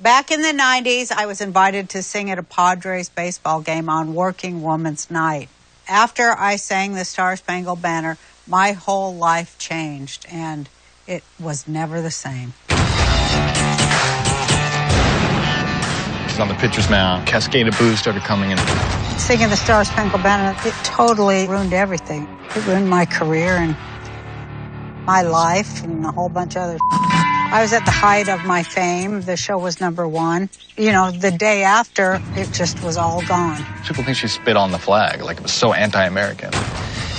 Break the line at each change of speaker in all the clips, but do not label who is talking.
Back in the 90s, I was invited to sing at a Padres baseball game on Working Woman's Night. After I sang the Star-Spangled Banner, my whole life changed, and it was never the same.
She's on the pitcher's mound. Cascade of booze started coming in.
Singing the Star-Spangled Banner, it totally ruined everything. It ruined my career and my life and a whole bunch of other. I was at the height of my fame. The show was #1. You know, the day after, it just was all gone.
People think she spit on the flag, like it was so anti-American.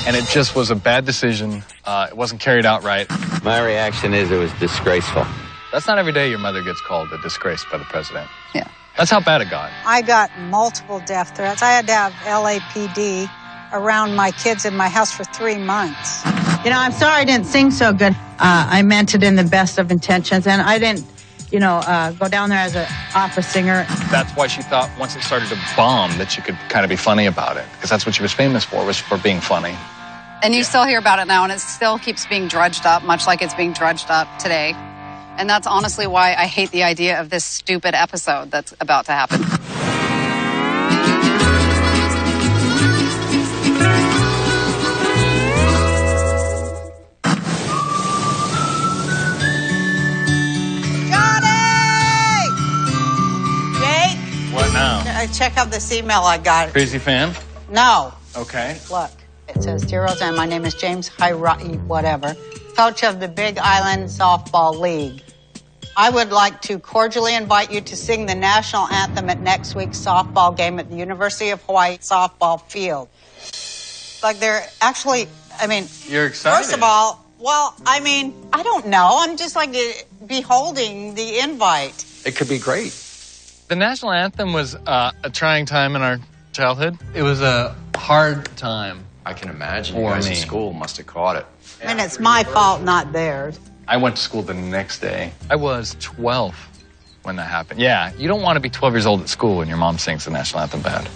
And it just was a bad decision. It wasn't carried out right.
My reaction is it was disgraceful.
That's not every day your mother gets called a disgrace by the president.
Yeah.
That's how bad it got.
I got multiple death threats. I had to have LAPD around my kids in my house for 3 months.
You know, I'm sorry I didn't sing so good. I meant it in the best of intentions, and I didn't, go down there as an opera singer.
That's why she thought once it started to bomb that she could kind of be funny about it, because that's what she was famous for, was for being funny.
And you still hear about it now, and it still keeps being drudged up, much like it's being drudged up today. And that's honestly why I hate the idea of this stupid episode that's about to happen.
Check out this email I got.
Crazy fan?
No.
Okay.
Look, it says, "Dear Roseanne, my name is James whatever, coach of the Big Island Softball League. I would like to cordially invite you to sing the national anthem at next week's softball game at the University of Hawaii softball field." Like they're actually,
You're excited.
First of all, I don't know. I'm just like beholding the invite.
It could be great.
The national anthem was a trying time in our childhood.
It was a hard time.
I can imagine you guys at school must have caught it.
It's my fault, not theirs.
I went to school the next day. I was 12 when that happened. Yeah, you don't want to be 12 years old at school when your mom sings the national anthem bad.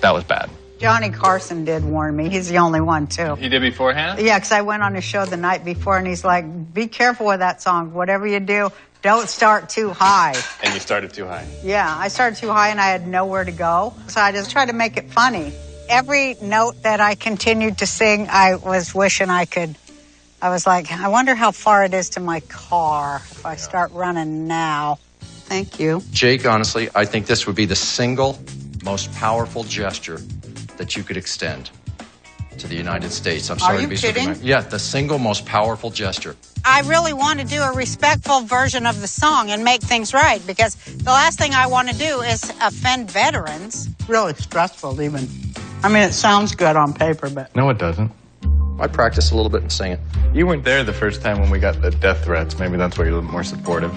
That was bad.
Johnny Carson did warn me. He's the only one, too.
He did beforehand?
Yeah, because I went on his show the night before, and he's like, be careful with that song. Whatever you do, don't start too high.
And you started too high.
Yeah, I started too high, and I had nowhere to go. So I just tried to make it funny. Every note that I continued to sing, I was wishing I could. I was like, I wonder how far it is to my car if I start running now. Thank you.
Jake, honestly, I think this would be the single most powerful gesture that you could extend to the United States. I'm sorry to be so dramatic. Yeah, the single most powerful gesture.
I really want to do a respectful version of the song and make things right, because the last thing I want to do is offend veterans. Really stressful, even. It sounds good on paper, but...
No, it doesn't.
I practiced a little bit in singing.
You weren't there the first time when we got the death threats. Maybe that's why you're a little more supportive.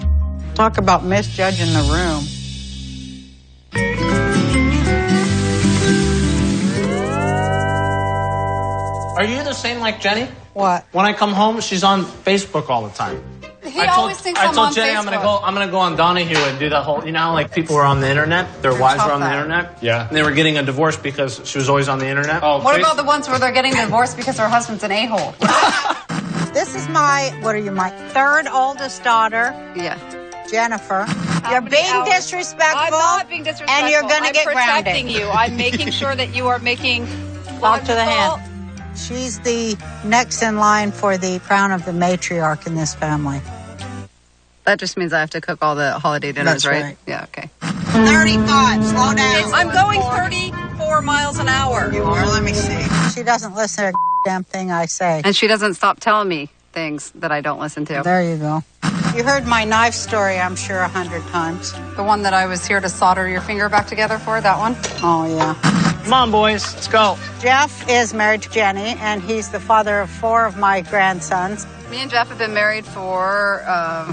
Talk about misjudging the room.
Are you the same like Jenny?
What?
When I come home, she's on Facebook all the time.
Always thinks I'm on
Jenny
Facebook.
I'm gonna go on Donahue and do that whole, how like people were on the internet, their wives were on the internet?
Yeah.
And they were getting a divorce because she was always on the internet?
Oh,
What about the ones where they're getting divorced because her husband's an a-hole?
This is my third oldest daughter,
Yeah.
Jennifer. You're being disrespectful.
I'm not being disrespectful.
And you're going to get grounded.
I'm protecting you. I'm making sure that you are making
Talk to the
logical-
hand. She's the next in line for the crown of the matriarch in this family.
That just means I have to cook all the holiday dinners,
That's
right?
right.
Yeah, okay.
35, slow down.
I'm going 34 miles an hour.
You are? Let me see. She doesn't listen to a damn thing I say.
And she doesn't stop telling me things that I don't listen to.
There you go. You heard my knife story, I'm sure, 100 times.
The one that I was here to solder your finger back together for, that one?
Oh, yeah.
Come on, boys, let's go.
Jeff is married to Jenny, and he's the father of 4 of my grandsons.
Me and Jeff have been married for,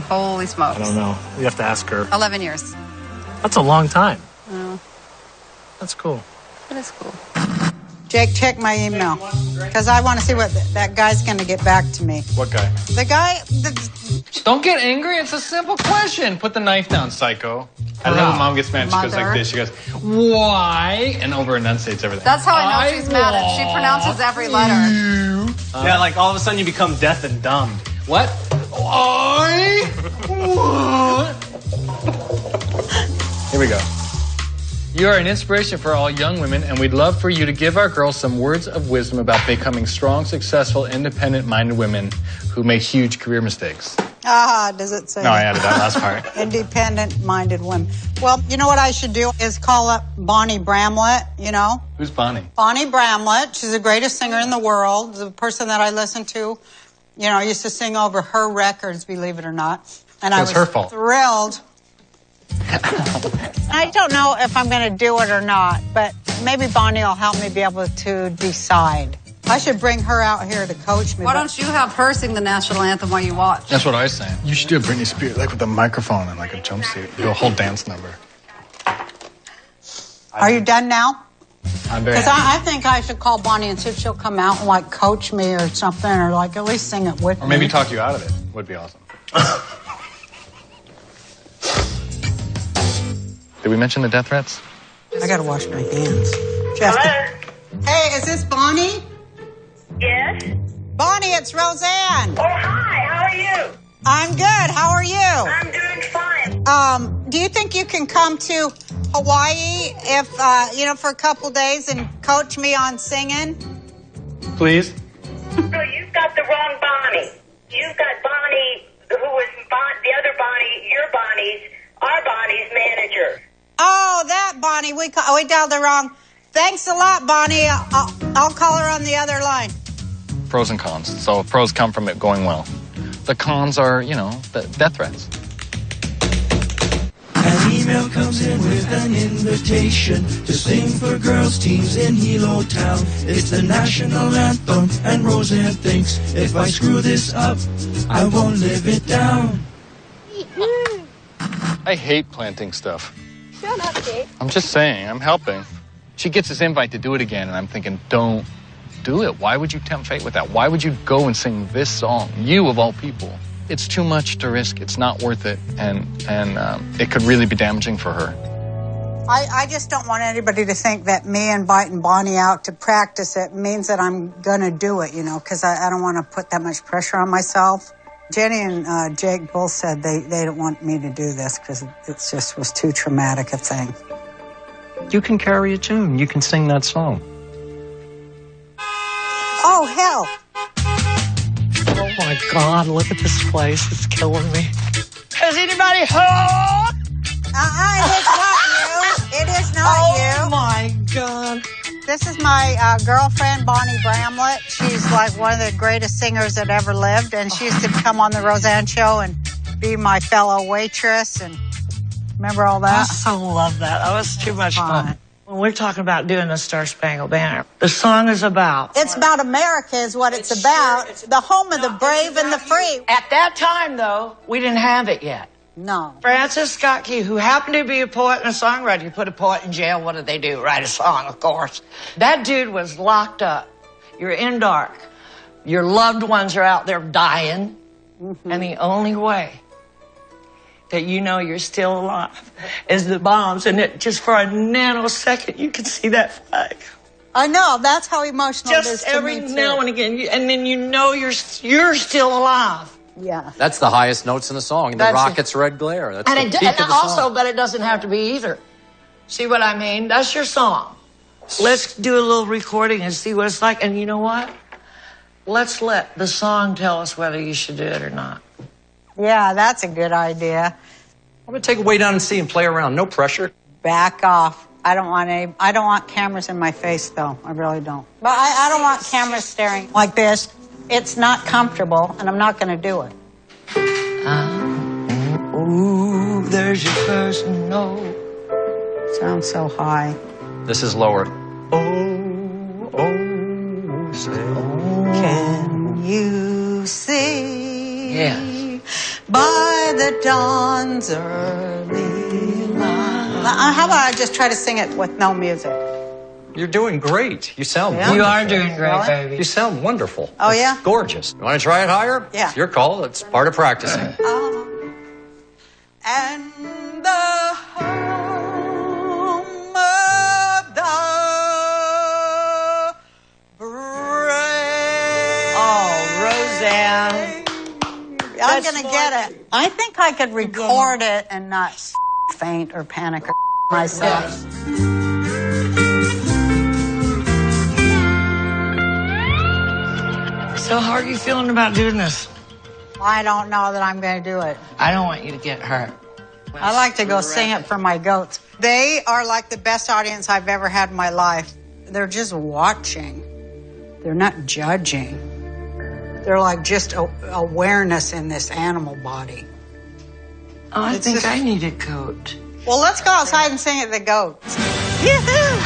holy smokes.
I don't know. You have to ask her.
11 years.
That's a long time.
Oh,
That's cool.
that is cool.
Jake, check my email, because I want to see what that guy's going to get back to me.
What guy?
The guy...
Don't get angry. It's a simple question. Put the knife down, psycho. I love when mom gets mad. She goes like this. She goes, why? And over enunciates everything.
That's how I know she's mad. She pronounces every letter.
Yeah, like all of a sudden you become deaf and dumb. What?
What? Here we go. You are an inspiration for all young women, and we'd love for you to give our girls some words of wisdom about becoming strong, successful, independent-minded women who make huge career mistakes.
Does it say?
No, I added that last part.
Independent-minded women. Well, you know what I should do is call up Bonnie Bramlett, you know?
Who's Bonnie?
Bonnie Bramlett. She's the greatest singer in the world. The person that I listen to, you know, I used to sing over her records, believe it or not. And I was
her fault.
Thrilled. I don't know if I'm going to do it or not, but maybe Bonnie will help me be able to decide. I should bring her out here to coach me.
Why don't you have her sing the national anthem while you watch?
That's what I was saying. You should do a Britney Spears, like with a microphone and like a jumpsuit. Do a whole dance number.
Are you done now?
I'm very
Because I think I should call Bonnie and see if she'll come out and like coach me or something, or like at least sing it with me.
Or maybe talk you out of it. Would be awesome. Did we mention the death threats?
I gotta wash my hands. Hello? Hey, is this Bonnie?
Yes.
Bonnie, it's Roseanne.
Oh, hi. How are you?
I'm good. How are you?
I'm doing fine.
Do you think you can come to Hawaii if, you know, for a couple days and coach me on singing?
Please.
So you've got the wrong Bonnie. You've got Bonnie, who was the other Bonnie, our Bonnie's manager.
Oh, that Bonnie. We dialed the wrong. Thanks a lot, Bonnie. I'll call her on the other line.
Pros and cons. So pros come from it going well. The cons are, you know, the death threats.
An email comes in with an invitation to sing for girls' teams in Hilo Town. It's the national anthem, and Roseanne thinks if I screw this up, I won't live it down.
I hate planting stuff.
Shut up, Jake.
I'm just saying, I'm helping. She gets this invite to do it again, and I'm thinking, don't do it. Why would you tempt fate with that? Why would you go and sing this song? You, of all people. It's too much to risk. It's not worth it, and it could really be damaging for her.
I just don't want anybody to think that me inviting Bonnie out to practice it means that I'm going to do it, you know, because I don't want to put that much pressure on myself. Jenny and Jake both said they don't want me to do this because it just was too traumatic a thing.
You can carry a tune. You can sing that song.
Oh, hell.
Oh, my God, look at this place. It's killing me. Is anybody home?
It's not you. It is not you.
Oh, my God.
This is my girlfriend, Bonnie Bramlett. She's like one of the greatest singers that ever lived, and she used to come on the Roseanne Show and be my fellow waitress. And remember all that?
I so love that. That was too much fun. When we're talking about doing the Star Spangled Banner, the song is about...
It's about America is what it's about. The home of the brave and the free.
At that time, though, we didn't have it yet.
No.
Francis Scott Key, who happened to be a poet and a songwriter. You put a poet in jail, what do they do? Write a song, of course. That dude was locked up. You're in dark. Your loved ones are out there dying. Mm-hmm. And the only way that you know you're still alive is the bombs. And it, just for a nanosecond, you can see that flag.
I know. That's how emotional it is to me, too.
Just every now and again. And then you know you're still alive.
Yeah.
That's the highest notes in the song, the rocket's red glare. That's the peak of the
also,
song.
but it doesn't have to be either. See what I mean? That's your song. Let's do a little recording and see what it's like. And you know what? Let's let the song tell us whether you should do it or not.
Yeah, that's a good idea.
I'm going to take it way down and see and play around. No pressure.
Back off. I don't want cameras in my face, though. I really don't. But I don't want cameras staring like this. It's not comfortable, and I'm not going to do it.
Ooh, there's your first note.
Sounds so high.
This is lower.
Can you see?
Yes.
By the dawn's early light. How about I just try to sing it with no music?
You're doing great. You sound wonderful.
You are doing great, baby.
You sound wonderful.
Oh, yeah?
It's gorgeous. You want to try it higher?
Yeah.
It's your call. It's part of practicing.
And the home of the brave.
Oh, Roseanne.
I'm going to get it. I think I could record it and not faint or panic or myself.
So how are you feeling about doing this?
I don't know that I'm going to do it.
I don't want you to get hurt.
I like to go sing it for my goats. They are like the best audience I've ever had in my life. They're just watching. They're not judging. They're like just awareness in this animal body.
Oh, I think I need a goat.
Well, let's go outside and sing at the goats. Yoo-hoo!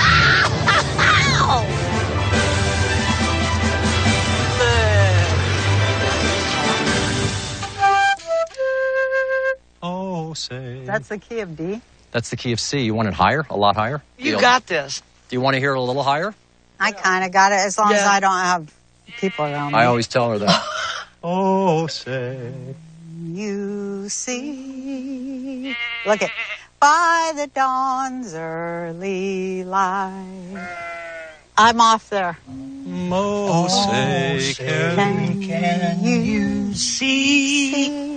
Oh, say.
That's the key of D.
That's the key of C. You want it higher? A lot higher?
You got this.
Do you want to hear it a little higher?
I kind of got it as long as I don't have people around me.
I always tell her that. Oh, say.
You see. Look at. By the dawn's early light. I'm off there.
Oh, say,
can you see?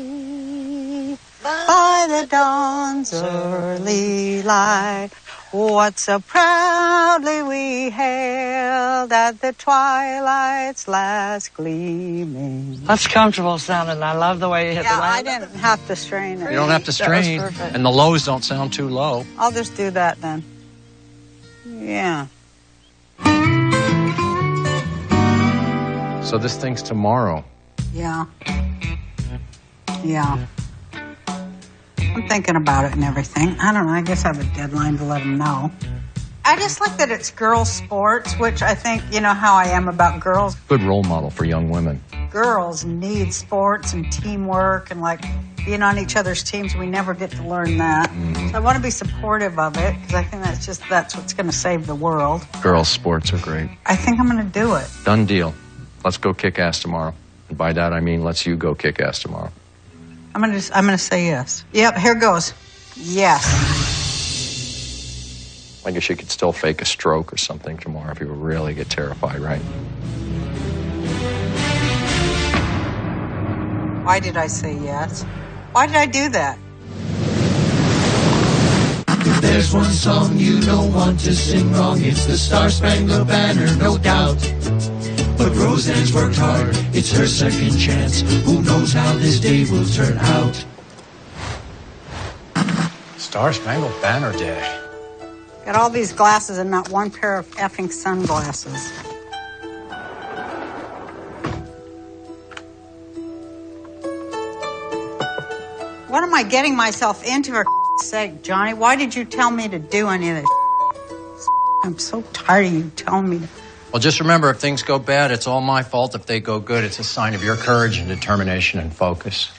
By the dawn's early light, what so proudly we hailed at the twilight's last gleaming.
That's comfortable sounding. I love the way you hit the
I
line.
didn't have to strain it.
You don't have to strain, and the lows don't sound too low.
I'll just do that then. Yeah.
So this thing's tomorrow.
Yeah. Yeah. I'm thinking about it and everything. I don't know. I guess I have a deadline to let them know. I just like that it's girls' sports, which I think, you know how I am about girls.
Good role model for young women.
Girls need sports and teamwork and like being on each other's teams. We never get to learn that. So I want to be supportive of it because I think that's what's going to save the world.
Girls' sports are great.
I think I'm going to do it.
Done deal. Let's go kick ass tomorrow. And by that I mean let's you go kick ass tomorrow.
I'm gonna say yes. Yep, here goes. Yes.
I guess you could still fake a stroke or something tomorrow if you really get terrified, right?
Why did I say yes? Why did I do that?
If there's one song you don't want to sing wrong, it's the Star-Spangled Banner, no doubt. But Roseanne's worked hard, it's her second chance. Who knows how this day will turn out?
Star-Spangled Banner Day.
Got all these glasses and not one pair of effing sunglasses. What am I getting myself into, for sake, Johnny? Why did you tell me to do any of this? I'm so tired of you telling me to.
Well, just remember, if things go bad, it's all my fault. If they go good, it's a sign of your courage and determination and focus.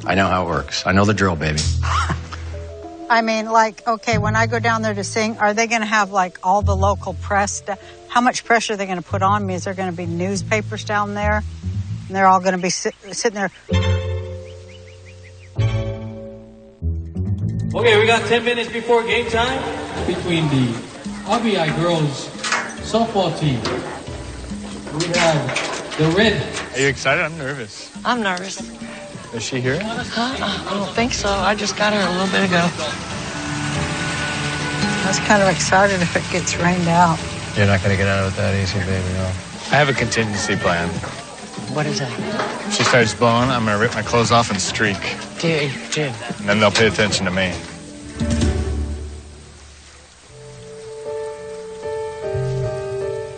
I know how it works. I know the drill, baby.
I mean, like, okay, when I go down there to sing, are they going to have, like, all the local press? How much pressure are they going to put on me? Is there going to be newspapers down there? And they're all going to be sitting there.
Okay, we got 10 minutes before game time between the RBI girls softball team. We have the red.
Are you excited? I'm nervous.
I'm nervous.
Is she here?
I don't think so. I just got her a little bit ago.
I was kind of excited if it gets rained out.
You're not going to get out of it that easy, baby, no.
I have a contingency plan.
What is that?
If she starts blowing, I'm going to rip my clothes off and streak.
Jim.
And then they'll pay attention to me.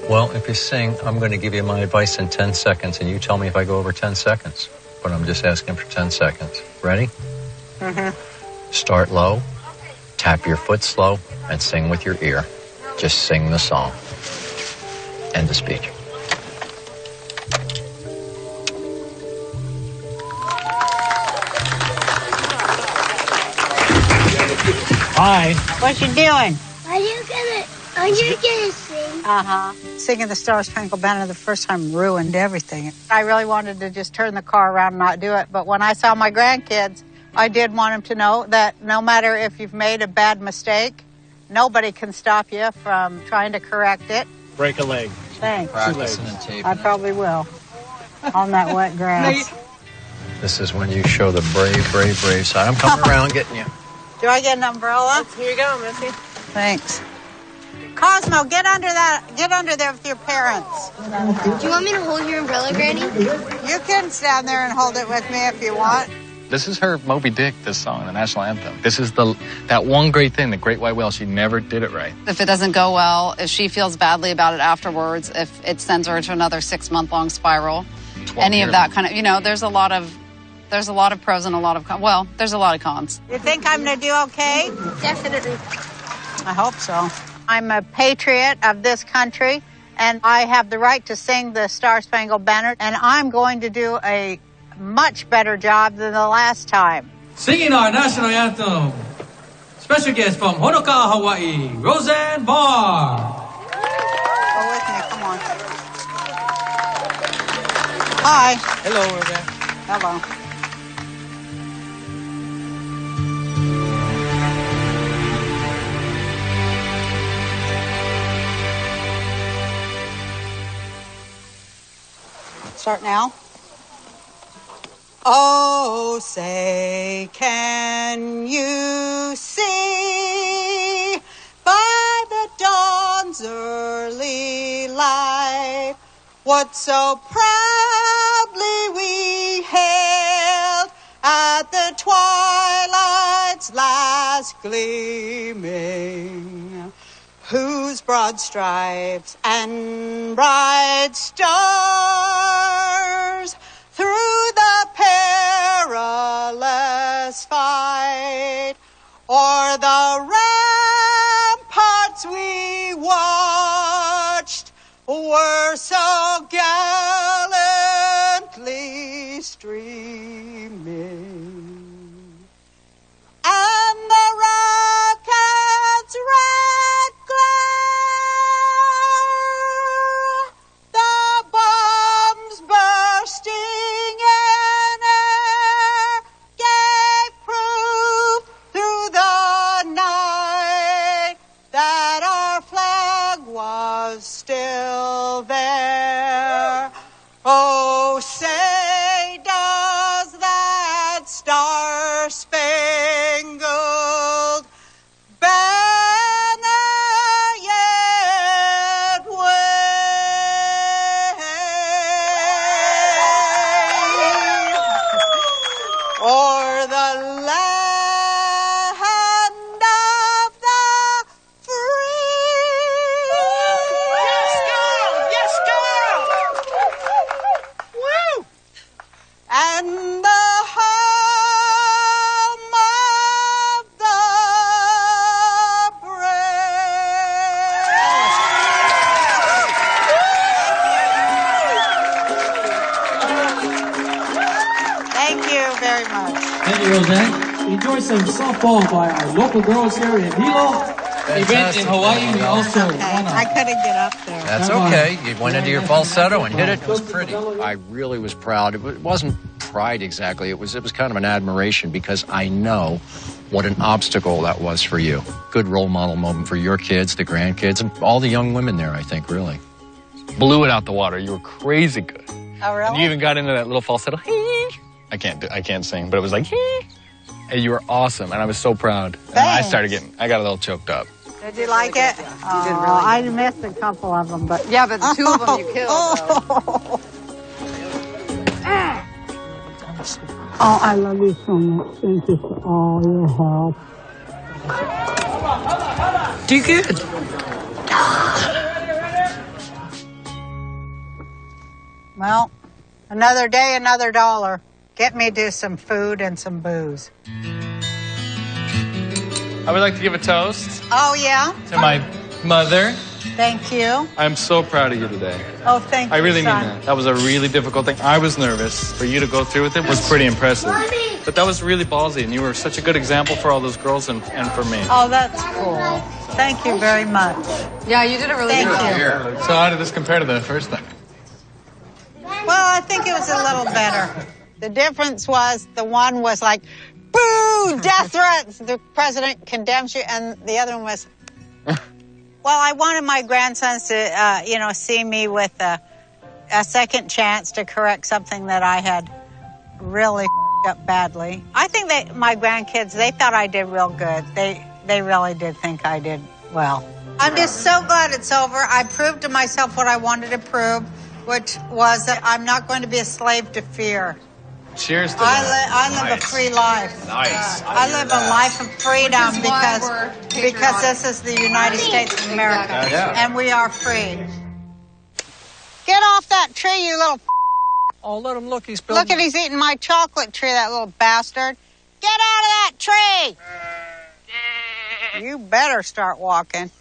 Well, if you sing, I'm going to give you my advice in 10 seconds, and you tell me if I go over 10 seconds. But I'm just asking for 10 seconds. Ready?
Mm-hmm.
Start low, tap your foot slow, and sing with your ear. Just sing the song. End of speech.
Hi.
What you doing?
Are you gonna sing?
Uh-huh. Singing the Star-Spangled Banner the first time ruined everything. I really wanted to just turn the car around and not do it. But when I saw my grandkids, I did want them to know that no matter if you've made a bad mistake, nobody can stop you from trying to correct it.
Break a leg.
Thanks.
Practicing and taping.
I probably will. On that wet grass.
This is when you show the brave, brave, brave side. I'm coming around getting you.
Do I get an umbrella?
Here you go, Missy.
Thanks. Cosmo, get under there with your parents.
Do you want me to hold your umbrella, Granny?
You can stand there and hold it with me if you want.
This is her Moby Dick, this song, the national anthem. This is that one great thing, the Great White Whale. She never did it right.
If it doesn't go well, if she feels badly about it afterwards, if it sends her into another 6-month-long spiral, any of that kind of, there's a lot of pros and a lot of cons. Well, there's a lot of cons.
You think I'm going to do okay?
Definitely.
I hope so. I'm a patriot of this country, and I have the right to sing the Star-Spangled Banner, and I'm going to do a much better job than the last time.
Singing our national anthem, special guest from Honoka'a, Hawaii, Roseanne Barr.
Go with me, come on. Hi.
Hello, Roseanne.
Hello. Start now. Oh, say, can you see by the dawn's early light what so proudly we hailed at the twilight's last gleaming, whose broad stripes and bright stars through the perilous fight o'er the ramparts we watched were so gallantly streaming, and the rocket's red glare, the bombs bursting in air, gave proof through the night that our flag was still there. Oh, say does that star-spangled banner yet wave o'er the land of the free? Yes, girl! Yes, girl! Woo! And the home of the brave. Thank you very much.
Thank you, Roseanne. Enjoy some softball by our local girls here in Hilo. Event in Hawaii, we also
Okay, I couldn't get up there.
That's okay. You went into your falsetto and hit it. It was pretty. I really was proud. It wasn't pride exactly. It was kind of an admiration because I know what an obstacle that was for you. Good role model moment for your kids, the grandkids, and all the young women there, I think, really.
Blew it out the water. You were crazy good.
Oh, really?
And you even got into that little falsetto. I can't sing, but it was like, and you were awesome, and I was so proud. And I got a little choked up.
Did you like it? I missed a couple of them, but
yeah, but 2 of them you killed.
Oh, I love you so much. Thank you for all your help.
Do good.
Well, another day, another dollar. Get me to some food and some booze.
I would like to give a toast
Oh, yeah?
to my mother.
Thank you.
I'm so proud of you today.
Oh, thank you,
I really mean
son.
that. That was a really difficult thing. I was nervous. For you to go through with it was pretty impressive. But that was really ballsy, and you were such a good example for all those girls and for me.
Oh, that's cool. Thank you very much.
Yeah, you did a really
Thank
good
you.
job.
So how did this compare to the first thing?
Well, I think it was a little better. The difference was the one was like, boo, death threats, the president condemns you, and the other one was, well, I wanted my grandsons to, see me with a second chance to correct something that I had really up badly. I think that my grandkids, they thought I did real good. They really did think I did well. I'm just so glad it's over. I proved to myself what I wanted to prove, which was that I'm not going to be a slave to fear.
Cheers to that.
I live a free life.
Nice.
I live a life of freedom because this is the United States of America, and we are free. Get off that tree, you little.
Oh, let him look. He's building.
Look at he's eating my chocolate tree, that little bastard. Get out of that tree! You better start walking.